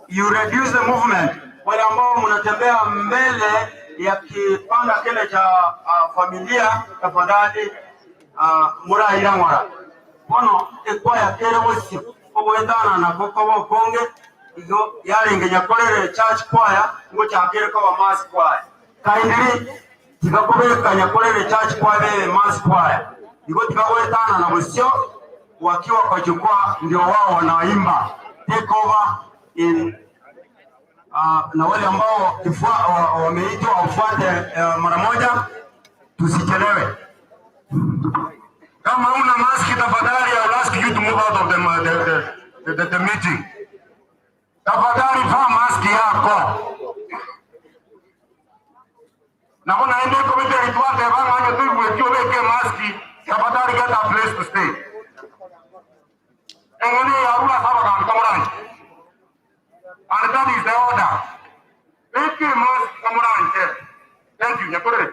you reduce the movement. Wale ambao mnatembea mbele ya kipanda kile cha familia, tafadhali murahira ngora bono ekwa ya kere wosi obwendana na koko konge igo yarengenya korere church choir ngo chakere ko mass choir kindly tikakobekanya korere church choir be mass choir igo tikakobetana na bosio wakiwa kwa jukwaa ndio wao wanaimba take over in na wale ambao wameitwa wafuate mara moja, tusichelewe. Kama una maski tafadhali, I'll ask you to move out of the meeting. Tafadhali vaa maski yako. Na kuna ende komite ituate vaa manyo tu mwekio weke maski, tafadhali get a place to stay. Engine ya ula saba kan kamuranji. And that is the order. Make a mask kamuranji. Thank you, Nyakore.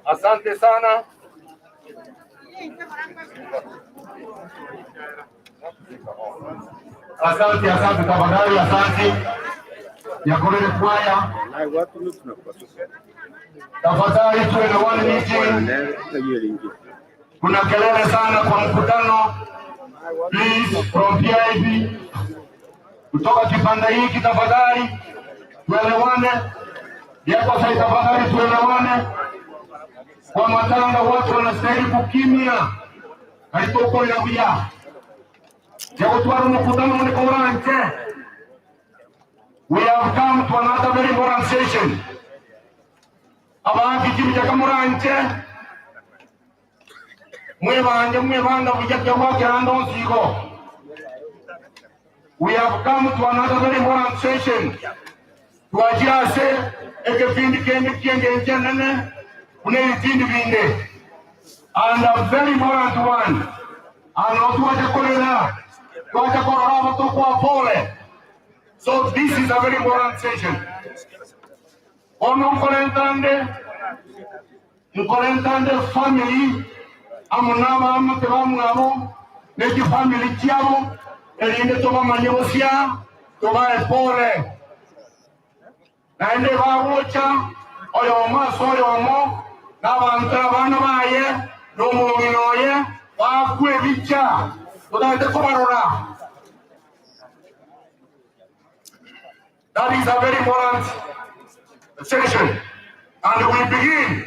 Asante sana. Asante tafadhali, asante Yakorere kwaya. Tafadhali tuwe na one meeting. Kuna kelele sana kwa mkutano. Please from PIB kutoka kipande hiki tafadhali tuelewane. Yako sasa tafadhali tuelewane. Kwa matanga watu wanastahili kukimya. Haitoko ya vya. Jago tuwaru mkutano ni korante. We have come to another very important session. Abangi kimi jakamurante. Mwebanga vijaka wake ando sigo. We have come to another very important session. Tuajase ekefindi kienge njenene. Unelitindi vinde. And a very important one. And tuaja korela. Tuaja korela motoko pole. So this is a very important session. Ono mkolentande family amunaba amutebamu abo neki family kiabo elinde toba manyosia toba pole. Naende bawocha oyo maso oyo mo n'abantu abana baye n'omuminoye bakwe bicha tudande kubarora. That is a very important session. And we begin.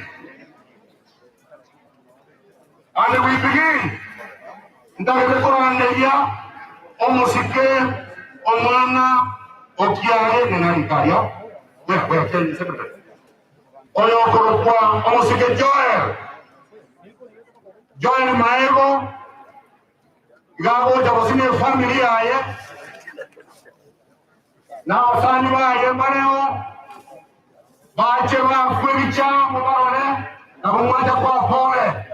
Ndabete koranderia omusike omwana okiaye nenarikayo. Wait, tell me secretary. Oyo korokwa omusike Joel Maego gabo jabosine family aye. Na wasani baye mareo bache ba kwebicha mubarone na kumwacha kwa pole.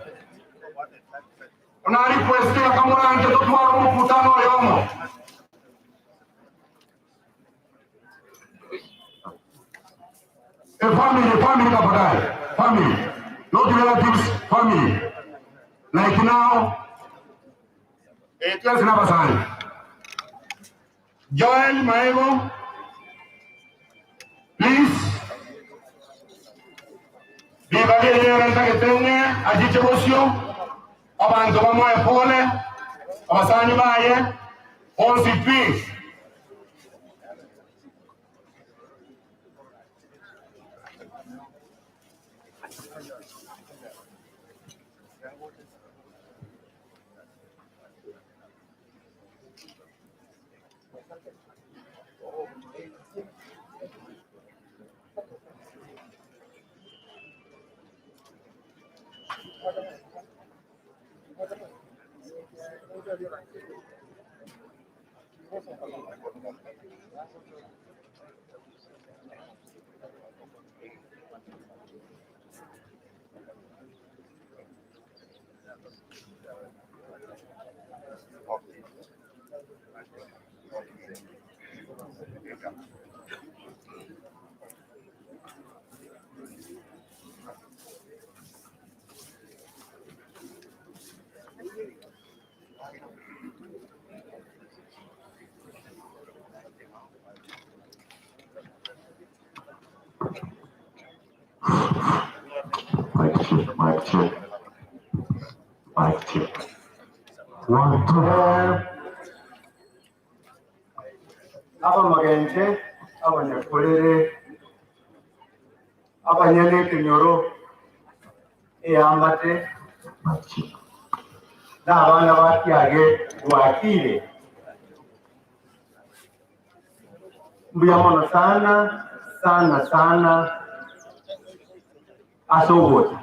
Una request ya kamuranje tutwara mkutano yomo. Family tafadhali. Family. Not relatives, family. Like now, just never sign. Joel Maego, please. Divagare renta che tenne, agice bosio, avanto vamo e pole, abasani baye, on si please. Mic check. Mic check. 1, 2. Aba magente, aba nyakolere, aba nyene kinyoro, amate, na abana batyage wakile. Mbuyamono sana asogote.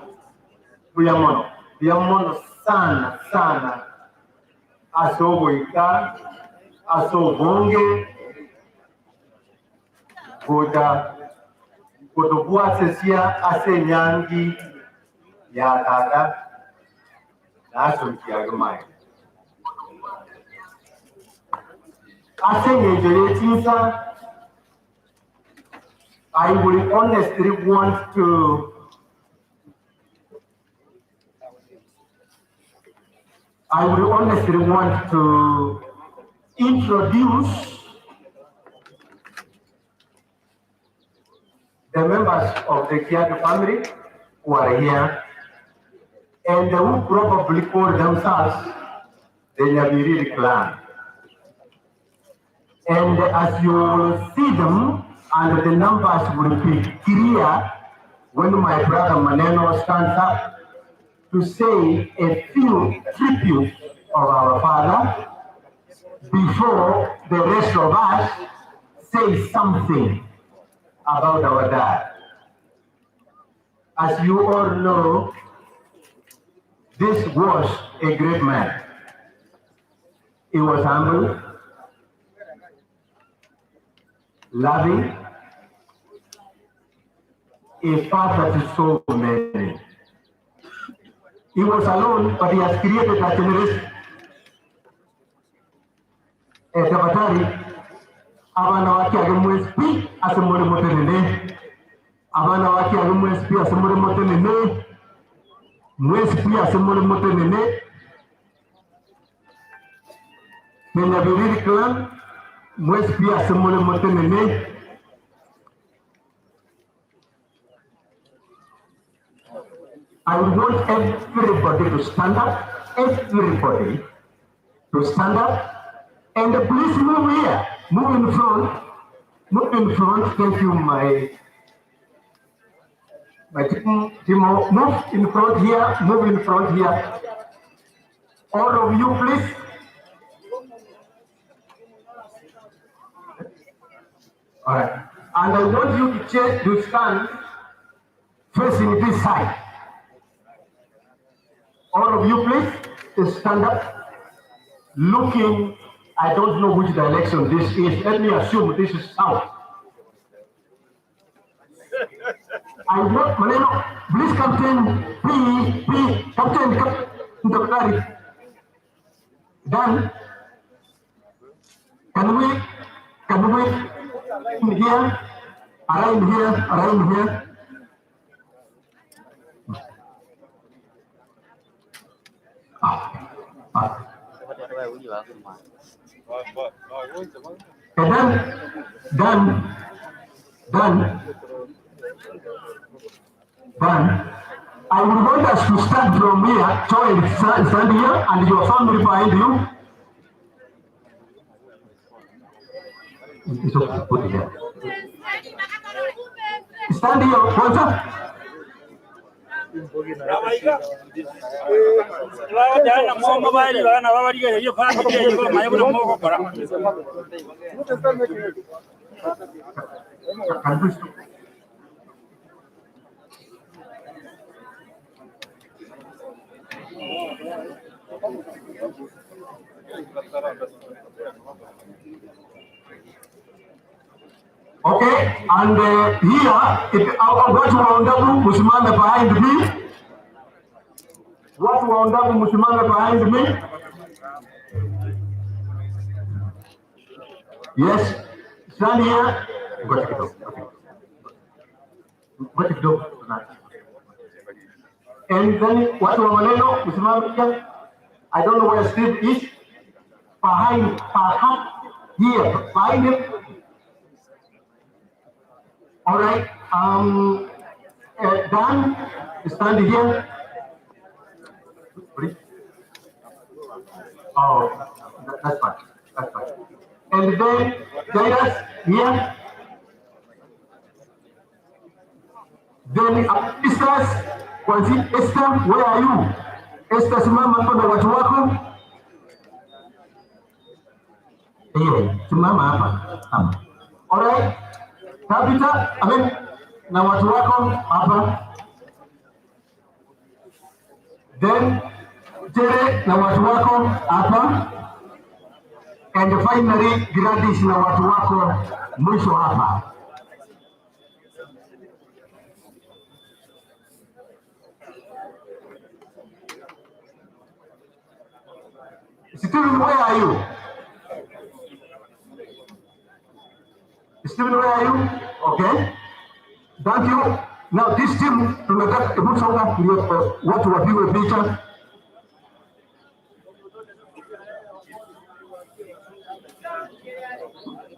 Mbuyamono sana asogoika, asobonge, kutokuwa sesia ase nyangi ya tata na aso mkiagumai. Ase nyejo yetinsa, I will honestly want to introduce the members of the Kiatu family who are here and who probably call themselves the Nyabiriri clan. And as you will see them, and the numbers will be clear when my brother Maneno stands up to say a few tributes of our father before the rest of us say something about our dad. As you all know, this was a great man. He was humble, loving, a father to so many. He was alone, but he has created a generation. Tabatari, abana wake agemwespi asemole motenene. Abana wake agemwespi asemole motenene. Mwespi asemole motenene. Nyabiriri clan, mwespi asemole motenene. I would want everybody to stand up, and please move here, move in front. Thank you, my Timo, move in front here, all of you, please. All right, and I want you to stand facing this side. All of you, please, stand up, looking, I don't know which direction this is. Let me assume this is south. I want, Maneno, please, Captain, Captain, Dan, can we in here, around here. Dan, I would want us to start from here, Joel, stand here, and your family behind you. It's okay, put it here. Stand here, what's up? Okay, and here, watu waondabu musimame behind me. Watu waondabu musimame behind me. Yes, stand here. Got it, go. And then watu wa maneno musimame here. I don't know where Steve is. Behind, here, behind him. All right. Dan, stand here. Oh, that's fine. That's fine. And then Jairus here. Then sisters, Esther, where are you? Esther, simama hapo na watu wako. Simama hapa. All right. Tabitha, amen. Na watu wako hapa. Then Tere na watu wako hapa. And finally Gladys na watu wako mwisho hapa. Stephen, where are you? Stephen, where are you? Okay. Thank you. Now this team tunataka kusonga ndio watu wapigwe picha.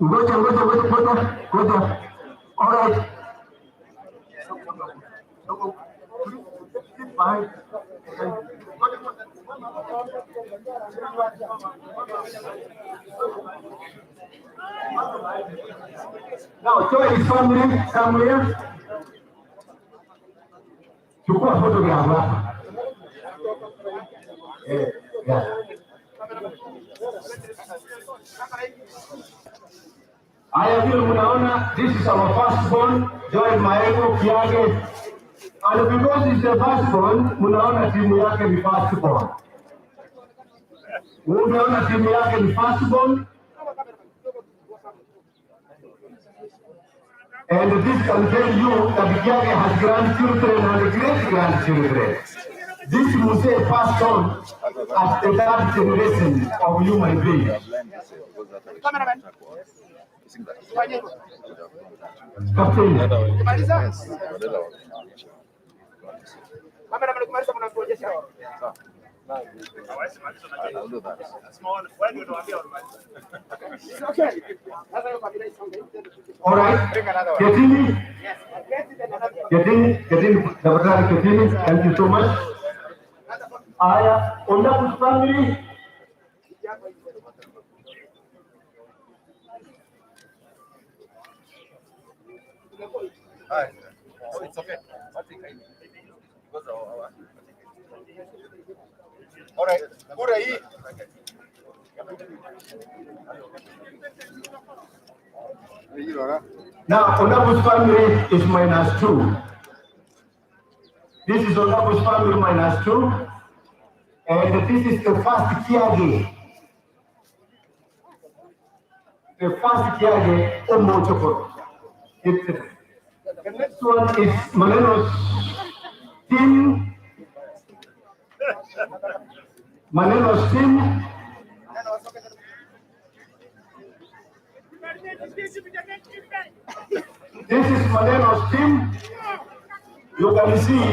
Ngoja. All right. Bye. Now join his family somewhere. Chukua photograph hapa. Yeah. Haya vile mnaona, this is our firstborn, Joel Maego Kiage. And because it's the firstborn, mnaona timu yake ni firstborn. Unaona timu yake ni firstborn. And this can tell you that Kiage has grandchildren and great-grandchildren. This must say passed on as the third generation of human beings. All right, Getini, thank you so much. Ondabu's family. Oh, it's okay. All right. Now, Ondabu's family is -2. This is Ondabu's family -2. And this is the first Kiage. The first Kiage Omochoko. The next one is Maneno's team. Maneno's team. This is Maneno's team. You can see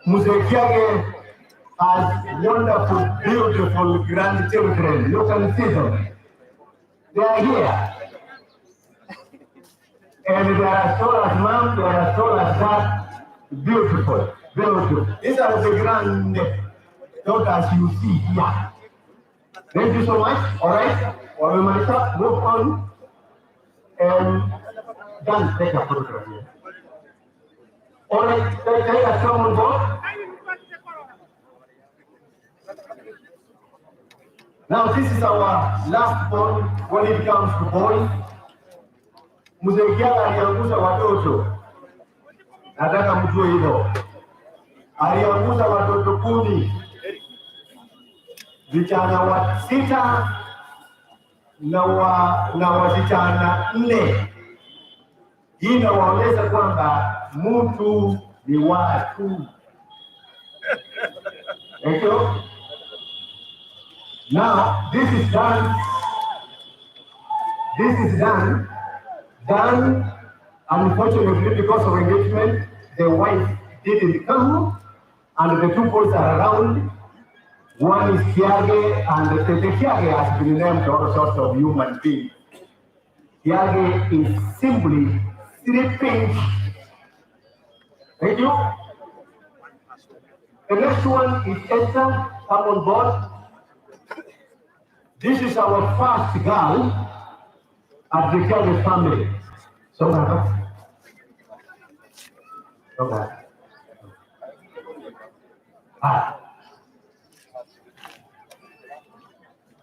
Mzee Kiage has wonderful, beautiful grandchildren. You can see them. They are here. And they are as tall as mom, they are as tall as dad. Beautiful, beautiful. These are the grand daughters you see here. Thank you so much. All right. Well, we might move on. And Dan, take a photograph here. All right. Take a someone go. Now this is our last born when it comes to boys. Mzee Kiage aliangusha watoto. Nataka mjue hilo. Aliangusha watoto 10. vijana wa 6 na wasichana 4. Hii inawaonyesha kwamba mtu ni watu. Thank you. Now this is done. Done. Unfortunately, because of engagement, the wife didn't come, and the 2 boys are around. One is Kiage, and the Kiage has been named all sorts of human beings. Kiage is simply stripping. Thank you. The next one is Esther. Come on board. This is our first girl at the Kiage family. So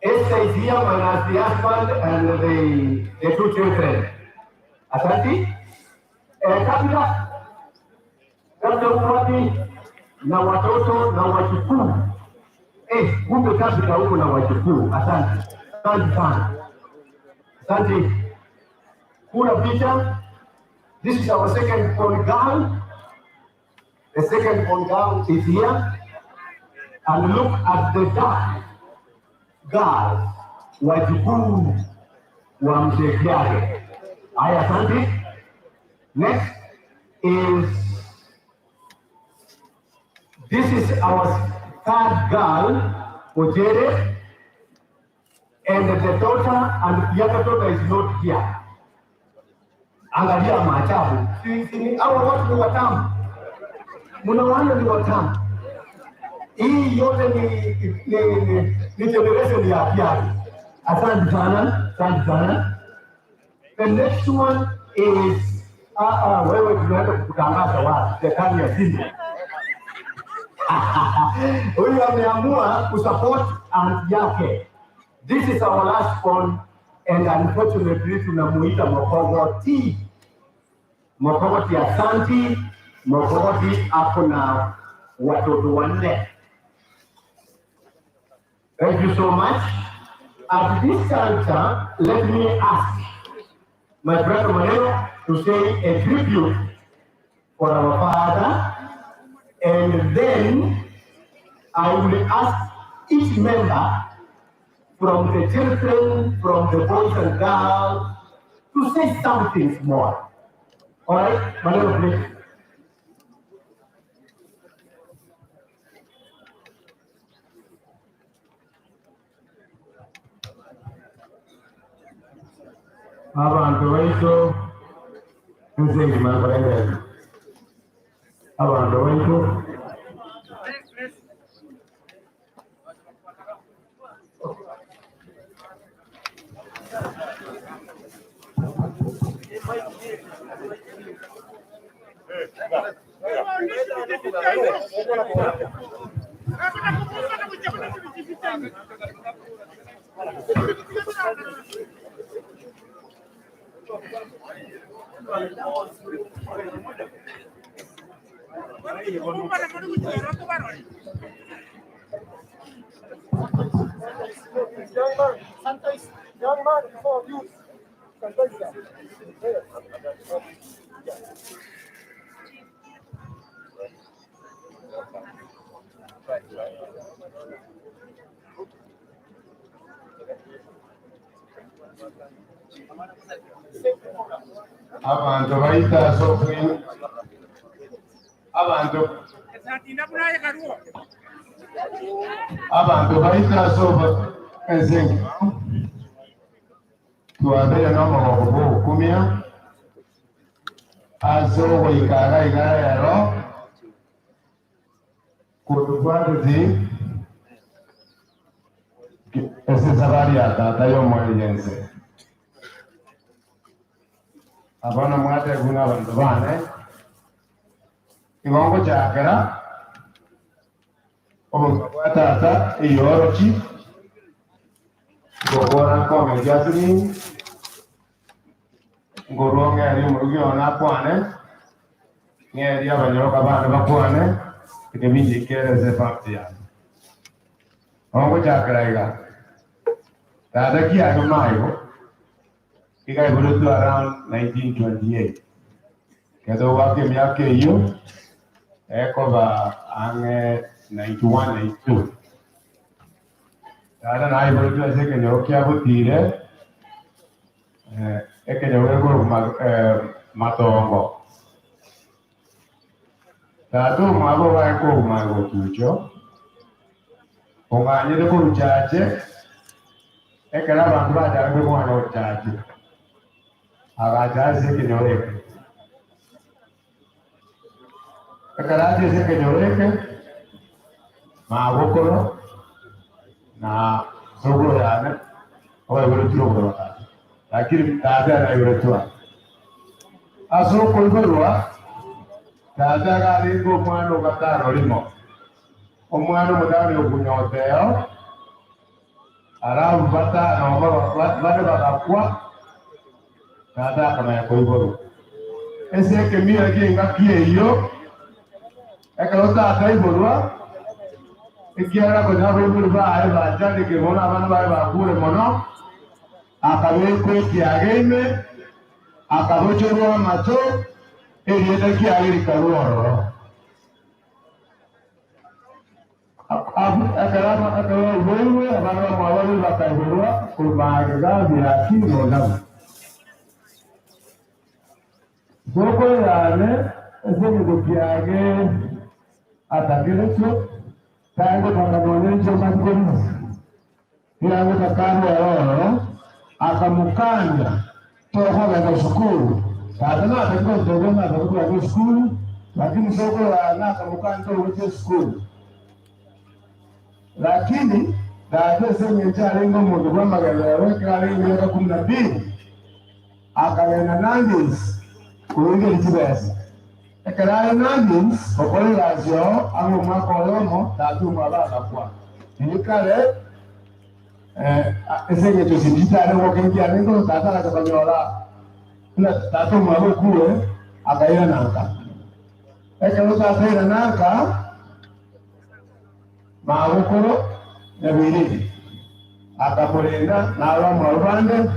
Esther is here minus the husband and the 2 children. Asante. Kabla upati na watoto na wajukuu. Kumbe kabla huko na wajukuu. Asante. Asante sana. Asante. Kuna picha. This is our second born girl. The second born girl is here. And look at the dark girls, wajukuu wa mzee Kiage. Haya, asante. Next is, this is our 3rd girl, Ojere, and the daughter, and the other daughter is not here. Angalia maajabu. Hawa watu ni watamu. Mnaona ni watamu. Hii yote ni generation ya Kiage. Asante sana, asante sana. The next one is wewe tunaenda kutangaza wapi? Serikali ya Simba. Huyu ameamua kusupport aunt yake. This is our last one, and unfortunately tunamuita Mokogoti. Mokogoti, asante. Mokogoti ako na watoto 4. Thank you so much. At this juncture, let me ask my brother Maneno to say a tribute for our father, and then I will ask each member from the children, from the boys and girls, to say something more. All right, Maneno, please. Abantu baitu nzeri mabarenge. Abantu baitu young man before youth. Abantu baita sokwe. Abantu baita soba ezengi. Tuabele noma wabubu kumia. Aso waikara igara yaro. Kutufuatizi. Ese sabari ata yo mwenyenze. Abana mwate guna bantu bane. Iwango chakera. Tata iyorochi. Gogora kome jasini. Ngoronge ari murugio na kwane. Ngeri abanyoroka bana bakwane. Ikebinji kere ze fakti ya. ongo chakraiga tada ki agamayo kikai bulutu around 1928 kedo wake miake hiyo eko ba ange 91 92 tada na bulutu aseke nyokia butire eke nyowe matongo tatu mabo wa eko mago tucho onganye ko uchache ekera bantu bajabe mwana uchache agajaze kinyoreke ekera jaze kinyoreke mabokoro na sogoro yana oya burutiro bora lakini tada na burutwa aso kolborwa tada galingo mwana gatano limo omwana mudani okunyoteo arabu bata na bade bakakwa tada kama yakoiboro ese kemia genga kieyo ekalota ataiborwa ikiara ko nabo burba ai ba jade ke mona bana ba kure mono akabekwe kiageme akabochorwa macho erienda kiagiri karuoro akarama wewe abana mwawali bakaiborwa kubaga biraki ngodamu boko yale ezemu kiage atagerecho tango takanonenje mazgoni yango takano akamukanya toho ga shukuru kadana atakuwa dogoma atakuwa shukuru lakini soko na akamukanya toho shukuru lakini baada sema njalengo mundu kwa magana weka miaka 12 akaenda Nandis kuingia Litibesa ekara Nandis okole lazio amo mwako lomo tatu mwabaka kwa nikale esenge tusindita ne wokengia nengo tata akabanyola na tatu mwabo kuwe akaenda nanka ekalo tata nanka maabukoro nabiridi akaporenda nalwa mwabande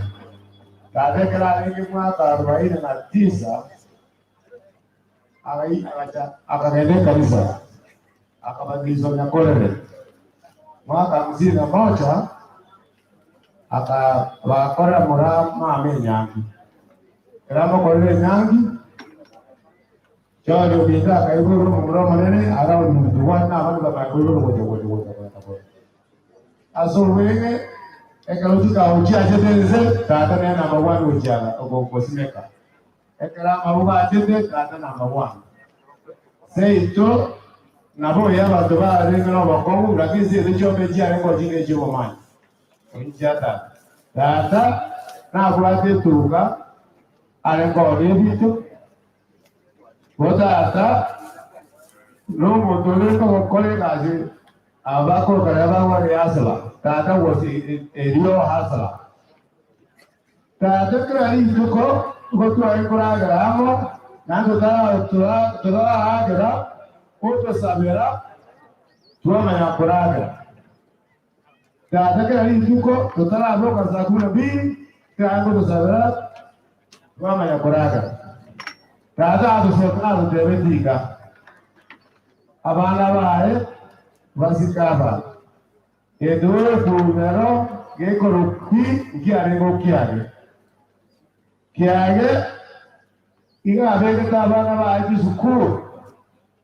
kadekera lengi mwaka 49 akagende kanisa akabadilishwa Nyakorere mwaka 51 akawakora murama amenyangi eramo korere nyangi Jojo bisa kaiburu murama nene arau mduwana abantu bakaibururu gojo asolwege ekalutika ujia jetenze tata ne number 1 ujia ogosimeka ekala mabuba jete tata number 1 seito nabo yaba doba rengero bakongu lakini ndicho mejia rengo jine jibo mani ujia tata na kulate tuka alengo rebito Botata no motoleko kole kazi abako karaba wale asala tata wosi elio hasala tata krari tuko gotu aikora gramo nando toda agra oto sabera tuama ya koraga tata krari tuko totala aboka sakuna bi tango to sabera tuama ya koraga Tata adusoka tebedika abana bae basikaba edore kumero gekoroki kiarengo kiage iga abega abana bae sukuru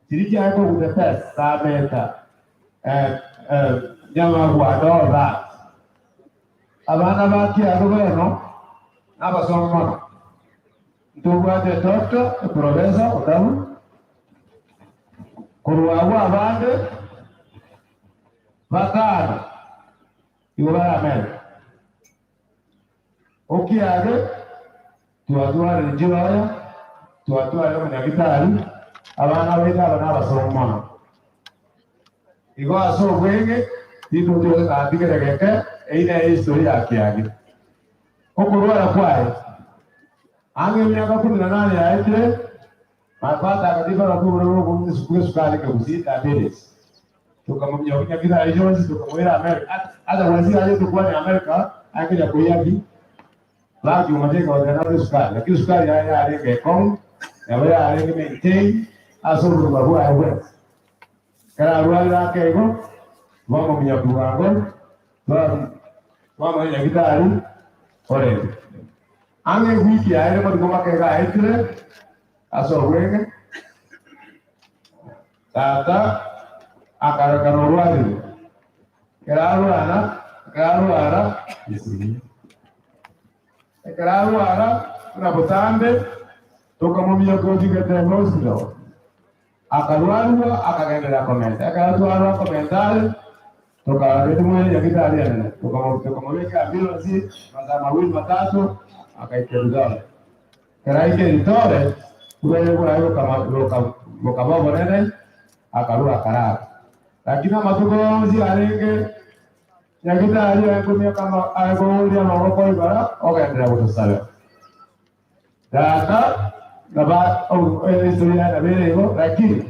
tiriki yako kutepesa sabeta nyama guadola abana baki agobeno abasoma Tuwa de toto, proveza, otamu. Kuruawa abande, batano. Iwara mele. Okiage, tuatua rejiwaya, tuatua yo mnyagitari, abana wega abana basoma. Igo aso wege, tito tuwa atigere ina historia akiage. Okuruara kwae. Ange miaka 18 yaite mapata katika wakubwa kumni sukari kabisa diabetes tukamwambia kunya kidali Jones tukamwira America hata waziri aliyokuwa ni America akija kuyaki baki umateka wanaanza sukari lakini sukari haya alenge kong na wale alenge maintain asoro babu awe kana ruala kego mama mnyakuango mama ya kidali ore ange wiki aere kwa kama kega etre asoro wenge tata akarakanorwari kerarwara yesiri kerarwara na botambe tukamwambia koji kete hospital akarwarwa akagendera komenta akarwarwa komentale tukaretumwe yakitali yana tukamweka ambulance masaa mawili matatu akaiterudana keraike litore kuwewe kama lokababo nene akarua karaka lakini matukozi alenge yakita aliyokumia kama alikolia maroko ibara okaendelea kutosala data na ba historia na vile hivyo lakini